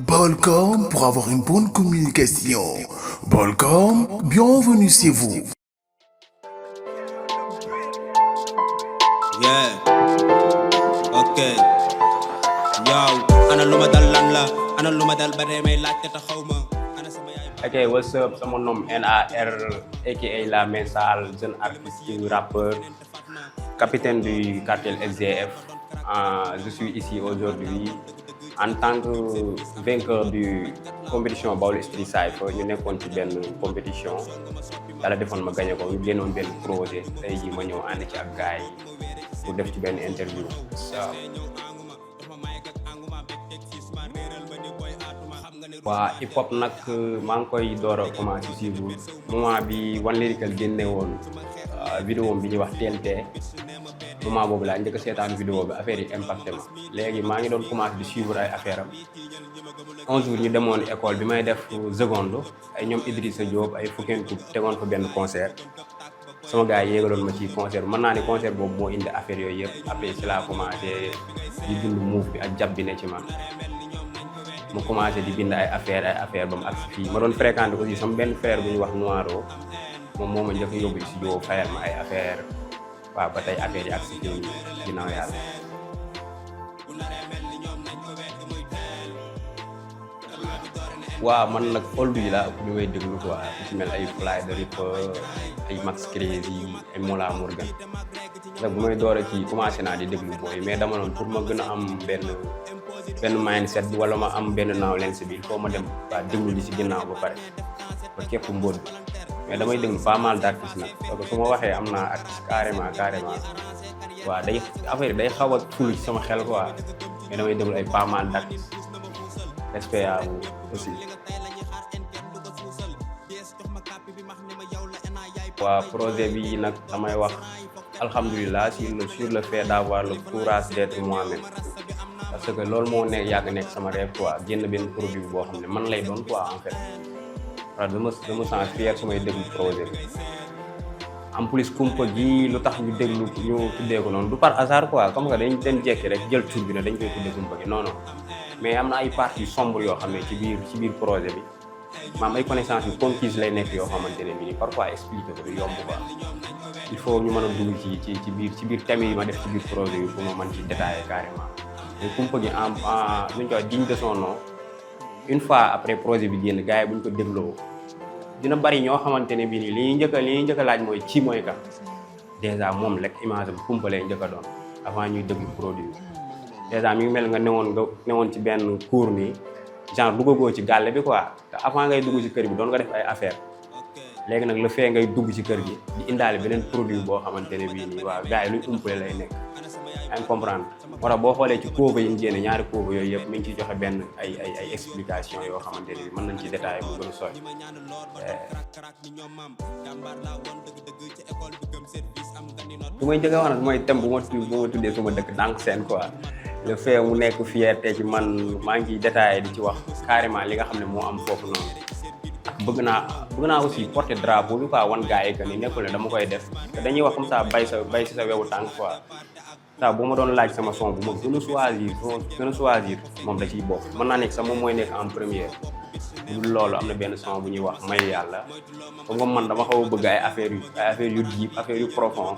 Bolcom pour avoir une bonne communication. Bolcom, bienvenue chez vous. Yeah, ok. Yow, ana lu ma dal lan la, ana lu ma dal ba demee laajte te xaw ma. Ok, what's up? Sama nom NAR, aka La Mensal, jeune artiste, rappeur, capitaine du cartel SDF. Je suis ici aujourd'hui en tant que vainqueur du compétition Baol Street Cypher. Ñu nekkoon ci benn compétition yàlla defoon ma gagné ko ñu génnoon benn projet tey jii ma ñëw ànd ci ak gars yi pour def ci benn interview. waa hip hop nag maa ngi koy door a commencé suivre moment bi One Lyrical génne woon vidéo bi ñuy wax TNT moment boobu laa njëkk a seetaan vidéo bi affaire yi impacté ma léegi maa ngi doon commencé di suivre ay affaire am un jour ñu demoon école bi may def seconde ay ñoom Idrissa Diop ay Fukkentu tegoon fa benn concert sama gars yi yéegaloon ma ci concert mën naa ne concert boobu moo indi affaire yooyu yëpp après ci laa commencé di dund move bi ak jàpp bi ne ci man mu commencé di bind ay affaire ba mu agsi fii ma doon fréquenté aussi sama benn frère bu ñu wax Noiro moom moo ma njëkk a yóbbu studio fayal ma ay affaire waaw ba tey affaire yi agsi fii ginnaaw yàlla. waaw man nag old yi laa ëpp li may déglu quoi ku ci mel ay Fly the Ripper ay Max Crazy ay Mola Morgan nag bu may door a kii commencé naa di déglu booy mais dama noonu pour ma gën a am benn mindset bi wala ma am benn knowledge bi il faut ma dem waa déglu li si ginnaaw ba pare ba képp mbóot bi mais damay déglu pas mal d'artistes nag parce que su ma waxee am naa artiste carrément waaw day affaire day xaw a ful ci sama xel quoi mais damay déglu ay pas mal d'artistes respect à vous aussi. waaw projet bi nag damay wax alhamdulilah sur le fait d'avoir le courage d'être moi-même parce que loolu moo nekk yàgg nekk sama rêve quoi génn benn produit boo xam ne man lay doon quoi en fait waaw dama sens fier su may déglu projet bi en plus kumpa gi lu tax ñu déglu ñu tuddee ko noonu du par hasard quoi comme que dañ jekki rek jël tur bi ne dañ koy tuddee kumpa gi non mais am na ay parties sombres yoo xam ne ci biir projet bi maam ay connaissances yu conquises lay nekk yoo xamante ne bii parfois expliquer ko du yomb quoi il faut ñu mën a dugg ci biir thèmes yi ma def ci biir projet bi pour ma mën ci détailler carrément mais kumpa gi nuñ ko wax digne de son nom une fois après projet bi génn gars yi bu ñu ko dégloo dina bari ñoo xamante ne bii nii li ñuy njëkk a laaj mooy ci mooy ka déjà moom rek image bi kumpa lay njëkk a doon avant ñuy déglu produit déjà mi ngi mel nga newoon ci benn cours nii genre duggagoo ci gàlle bi quoi te avant ngay dugg ci kër bi doon nga def ay affaire léegi nag le fait ngay dugg ci kër gi di indaale beneen produit boo xamante ne bii nii waaw gars yi luñ umpale lay nekk yaa ngi comprendre moo tax boo xoolee ci cours yi ñu génne ñaari cours yooyu yëpp mi ngi ciy joxe benn ay explication yoo xamante ne bii mën nañ ci détailler mu gën a sori. bu may njëkk a wax nag mooy thème bu ma tuddee suma dëkk donc seen quoi le fait mu nekk fierté ci man maa ngi détaillé di ci wax carrément li nga xam ne moo am foofu noonu ak bëgg naa aussi porter drapeau bi quoi wan gars yi que ni nekkul ne dama koy def te dañuy wax comme ça bay si sa wewu tànk quoi ça bu ma doon laaj sama son bu ma gën a choisir moom da ciy bokk mën naa nekk sax moom mooy nekk en première bu loolu am na benn son bu ñuy wax may yàlla comme man dama xaw a bëgg ay affaire yu deep affaire yu profond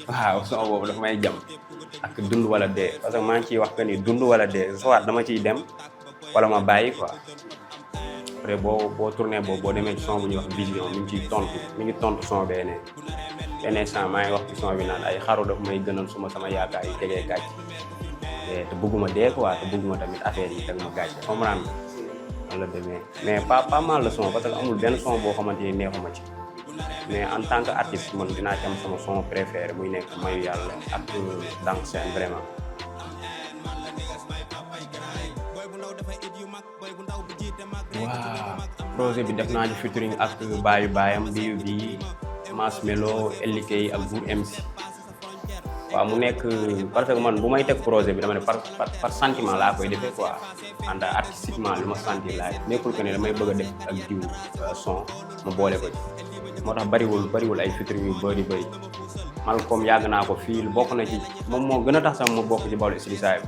waaw son boobu dafa may jam ak dund wala dee parce que maa ngi ciy wax que ni dund wala dee soit dama ciy dem wala ma bàyyi quoi après boo tourné boo demee ci son bu ñuy wax vision mi ngi tontu son benn instant maa ngi wax ci son bi naan ay xaru daf may gënal sama yaakaar yi tegee gàcc te bëgguma dee quoi te bëgguma tamit affaire yi teg ma gàcc comprendre nga la demee mais pas mal de son parce que amul benn son boo xamante ni neexuma ci mais en tant que artiste man dinaa ci am sama son préféré muy nekk mayu yàlla ak donc c'est vraiment. waaw projet bi def naa ci featuring ak baayam bi Mass Melo LK ak Bour MC waaw mu nekk parce que man bu may teg projet bi dama ne par sentiment laa koy defee quoi ànd artistiquement li ma sentir laa nekkul que ne damay bëgg a def ak diw son ma boole ko ci moo tax bariwul ay featuring yu bëri Malcom yàgg naa ko fii bokk na ci moom moo gën a tax sax ma bokk ci Baol Street Cypher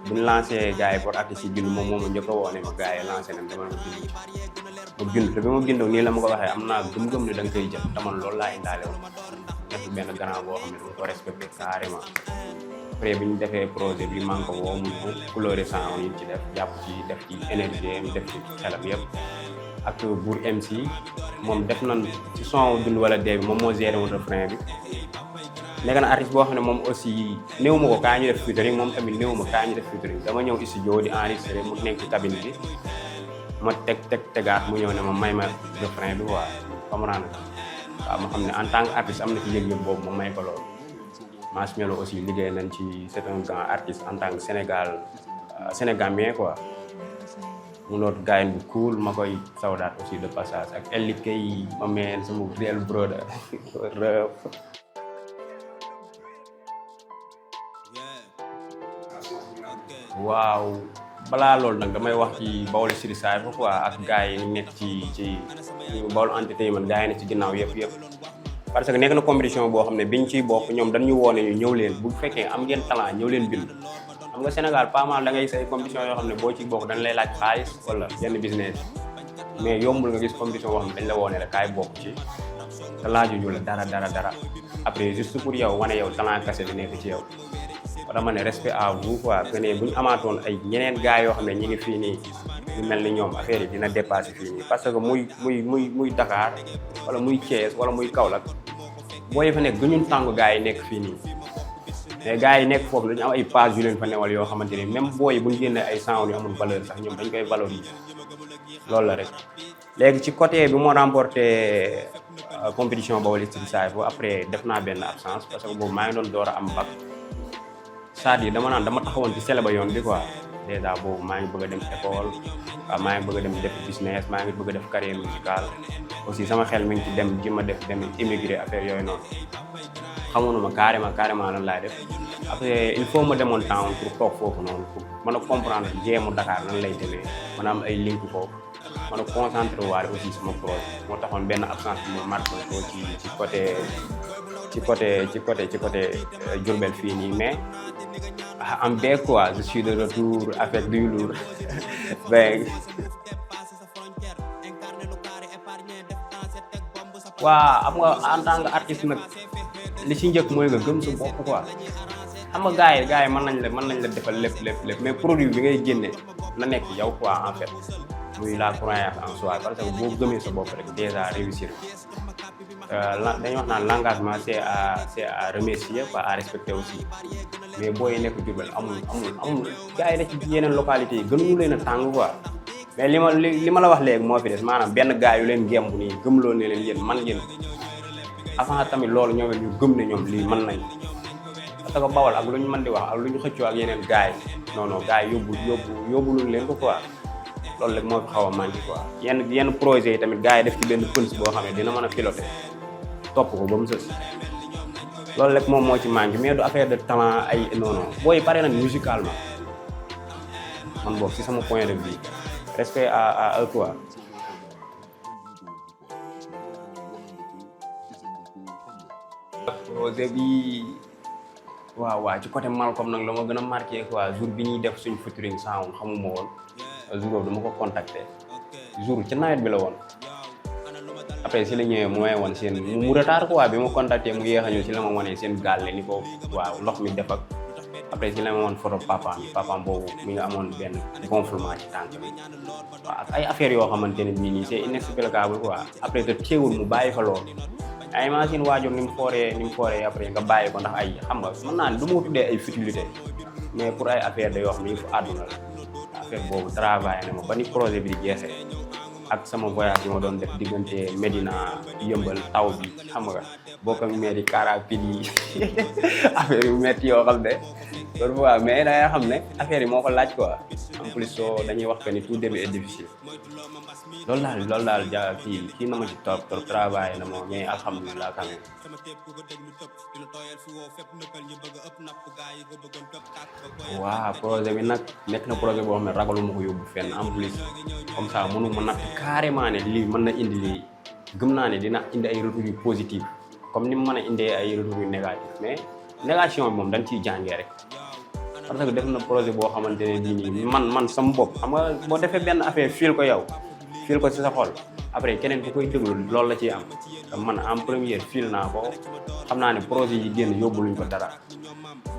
buñ lancé gars yi pour artistes yi bind moom moo ma njëkk a woo ne ma gars yi lancé nañ dama ma bind ma bind te bi ma bindoo nii la ma ko waxee am naa gëm-gëm ne da nga koy jël te man loolu laa indaale woon nekk benn grand boo xam ne dama ko respecté carrément. après bi ñu defee projet bi maa ngi ko woo mu ñëw couleur sound yi ci def jàpp ci def ci énergie am def ci xelam yëpp ak Bour MC moom def nañ ci son dund wala dee bi moom moo géré woon refrain bi nekk na artiste boo xam ne moom aussi néew ma ko kaa ñu def featuring moom tamit néew ma kaa ñu def featuring dama ñëw studio di enregistré mu nekk ci cabine bi ma tegaat mu ñëw ne ma may ma refrain bi quoi comprendre waaw ma xam ne en tant que artiste am na ci yëg-yëg boobu ma may ko loolu Marshmello aussi liggéey nañ ci c'est un grand artiste en tant que sénégalais quoi mu noot gars bu cool ma koy sawdaat aussi de passage ak LK ma meen sama real brother waaw balaa loolu nag damay wax ci Baol Street Side quoi ak gars yi nekk ci Baol Entertainment gars yi nekk ci ginnaaw yëpp parce que nekk na compétition boo xam ne biñ ciy bokk ñoom dañu woone ñu ñëw leen bu fekkee am ngeen talent ñëw leen bind xam nga Sénégal pas mal da ngay say compétition yoo xam ne boo ciy bokk dañ lay laaj xaalis wala yenn business mais yombul nga gis compétition boo xam ne dañ la woone rek kaay bokk ci te laajuñu la dara après juste pour yow wane yow talent kase bi nekk ci yow dama ne respect à vous quoi que ne bu ñu amaatoon ay ñeneen gars yoo xam ne ñi ngi fii nii ñu mel ni ñoom affaire yi dina dépassé fii nii parce que muy Dakar wala muy Thiès wala muy Kaolack boo fa nekk gëñun tàng gars yi nekk fii nii mais gars yi nekk foofu dañu am ay page yu leen fa newal yoo xamante ni même booy bu ñu génnee ay sound yu amul valeur sax ñoom dañ koy valoriser loolu la rek léegi ci côté bi moo remporté compétition Baol Street Side boobu après def naa benn absence parce que boobu maa ngi doon door a am bac c'est-à-dire dama taxawoon ci sele ba yoon bi quoi déjà boobu maa ngi bëgg a dem école waaw maa ngi bëgg a dem def business maa ngi bëgg a def carrière musicale aussi sama xel mi ngi ci dem ji ma dem immigré affaire yooyu noonu xamoon ma carrément lan laay def après il faut ma demoon temps pour toog foofu noonu pour mën a comprendre jéemu Dakar nan lay demee mën a am ay link foofu mën a concentré waale aussi sama projet moo taxoon benn absence bi ma marqué ko ci côté Diourbel fii nii mais am beeg quoi je suis de retour avec du lourd ben waa am nga en tant que artiste nag li ci njëkk mooy nga gëm sa bopp quoi xam nga gars yi mën nañ la defal lépp mais produit bi ngay génne na nekk yow quoi en fait muy la croyance en soi parce que boo gëmee sa bopp rek déjà réussir dañuy wax naan l'engagement c'est à remercier pas à respecter aussi mais booy nekk Diourbel amul gars yi da ci yeneen localités yi gënuñu leen a tàng quoi mais li ma la wax léegi moo fi des maanaam benn gars yu leen gemb nii gëmloo ne leen yéen man ngeen avant tamit loolu ñoom ñu gëm ne ñoom lii mën nañ parce que Bawol ak lu ñu mën di wax ak lu ñu xëccoo ak yeneen gars yi non gars yi yóbbuluñ leen ko quoi loolu rek moo fi xaw a manqué quoi yenn projet yi tamit gars yi def ci benn pëns boo xam ne dina mën a piloter topp ko ba mu sës loolu rek moom moo ci manqué mais du affaire de talent ay non booy pare nañ musicalement man boobu si sama point de vue respect à eux quoi. projet bi waaw ci côté Malcolm nag la ma gën a marqué quoi jour bi ñuy def suñ featuring sound xamuma woon jour boobu dama ko contacté jour ci nawet bi la woon après si la ñëwee mu may woon seen mu retard quoi bi ma contacté mu yéex a ñëw si la ma wanee seen gàlle ni ko waaw ndox mi def ak après si la ma woon photo papaam boobu mi nga amoon benn gonflement ci tànk bi waaw ak ay affaires yoo xamante ne bii nii c'est inexplicable quoi après te teewul mu bàyyi fa lool ay imagine waajur ni mu fooree après nga bàyyi ko ndax ay xam nga mën naa ne du ma tuddee ay futilité mais pour ay affaire da yoo xam ne yu fa àdduna la affaire boobu travail na ma ba ni projet bi di jeexee ak sama voyage bi ma doon def diggante Medina yëmbal taw bi xam nga bokk ak maire yi carapide yi affaire yu métti yoo xam ne loolu waaw mais dangay xam ne affaire yi moo ko laaj quoi en plus soo dañuy wax que ni tout début est difficile loolu daal kii na ma ci trop travail na ma mais alhamdulilah quand même. waaw projet bi nag nekk na projet boo xam ne ragalu ma ko yóbbu fenn en plus comme ça mënu ma natt carrément ne lii mën na indi lii gëm naa ne dina indi ay retours yu positif comme ni mu mën a indee ay retours yu négatif mais négation bi moom dañ ciy jàngee rek parce que def na projet boo xamante ne bii nii man sama bopp xam nga boo defee benn affaire fiil ko yow fiil ko ci sa xol après keneen ku koy déglu loolu la ciy am te man en première fiil naa ko xam naa ne projet yi génn yóbbuluñ ko dara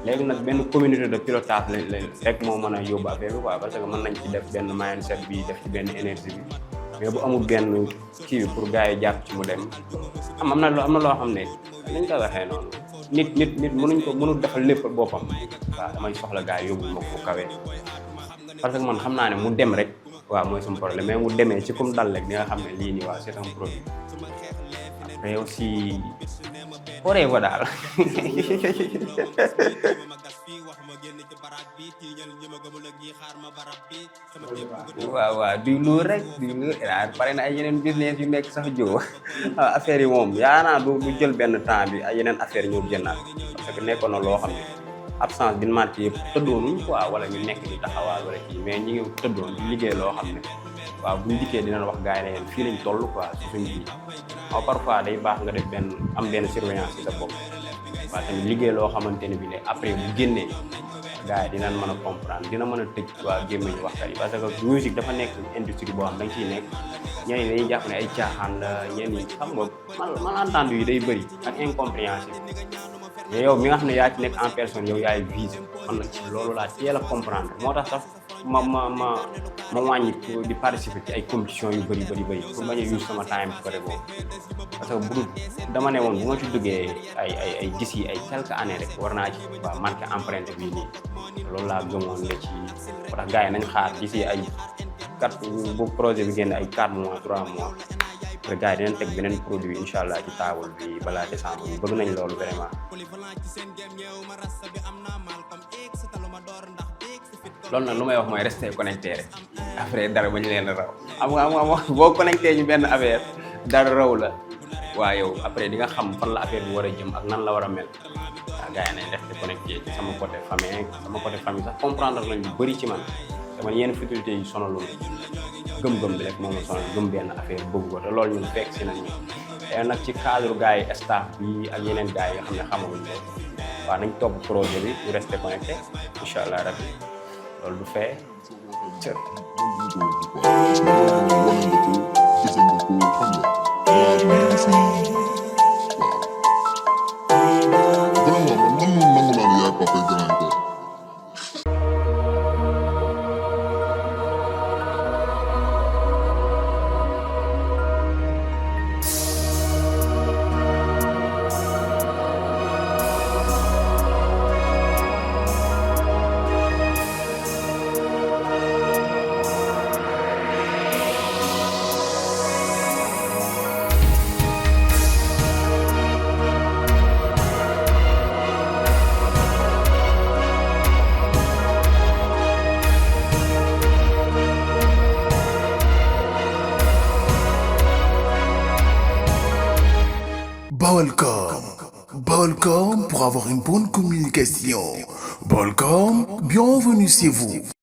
léegi nag benn communauté de pilotage la rek moo mën a yóbbu affaire bi quoi parce que mën nañ ci def benn mindset bi def ci benn énergie bi mais bu amul benn kii bi pour gars yi jàpp ci mu dem am na loo xam ne nañ ko waxee noonu nit mënul defal lépp boppam waaw damay soxla gars yi yóbbu ma fu kawe parce que man xam naa ne mu dem rek waaw mooy sama problème mais mu demee ci comme dal rek di nga xam ne lii nii waaw c'est un produit après aussi foree ko daal waaw du lu rek pare na ay yeneen business yu nekk sax joo affaire yi moom yaa naa du jël benn temps bi ay yeneen affaire ñëw jënnaat parce que nekkoon na loo xam ne absence bi marqué yëpp tëddoonuñ quoi wala ñu nekk di taxawaal wala kii mais ñi ngi tëddoon di liggéey loo xam ne waaw buñ dikkee dinañ wax gars yi ne leen fii lañ toll quoi si suñ bii waaw parfois day baax nga def am benn surveillance ci sa bopp waaw tamit liggéey loo xamante ne bi ne après bu génnee gars yi dinañ mën a comprendre dina mën a tëj waa gémmiñ waxkat yi parce que musique dafa nekk industrie boo xam da nga ciy nekk ñenn ñi dañuy jàpp ne ay caaxaan la ñenn ñi xam nga malentendu yi day bëri ak incompréhension mais yow mi nga xam ne yaa ci nekk en personne yow yaay visé man nag loolu laa teel a comprendre moo tax sax ma wàññi di participer ci ay compétition yu bëri pour bañ a use sama time ci côté boobu parce que bu dama ne woon bu ma ci duggee ay gis yi ay quelques années rek war naa ci waaw marqué empreinte bii nii loolu laa gëmoon ne ci moo tax gars yi nañ xaar d'ici ay 4 bu projet bi génn ay 4 mois 3 mois après gars yi dinañ teg beneen produit incha allah ci table bi balaa décembre bi bëgg nañ loolu vraiment. loolu nag lu may wax mooy rester connecté rek après dara ba ñu leen raw am nga boo connecté ñu benn affaire dara raw la waa yow après di nga xam fan la affaire bi war a jëm ak nan la war a mel waaw gars yi nañ rester connecté ci sama côté famille sax comprendre nañ lu bëri ci man te man yenn futilité yi sonalul gëm-gëm bi rek moom la sonal gëm benn affaire bëgg ko te loolu ñun fekk si nañu te nag ci cadre gars yi staff bi ak yeneen gars yi nga xam ne xamaguñ ko waaw nañ topp projet bi ñu rester connecté incha allah rabbi loolu du fee cër Balcom pour avoir une bonne communication. Balcom, bienvenue chez vous.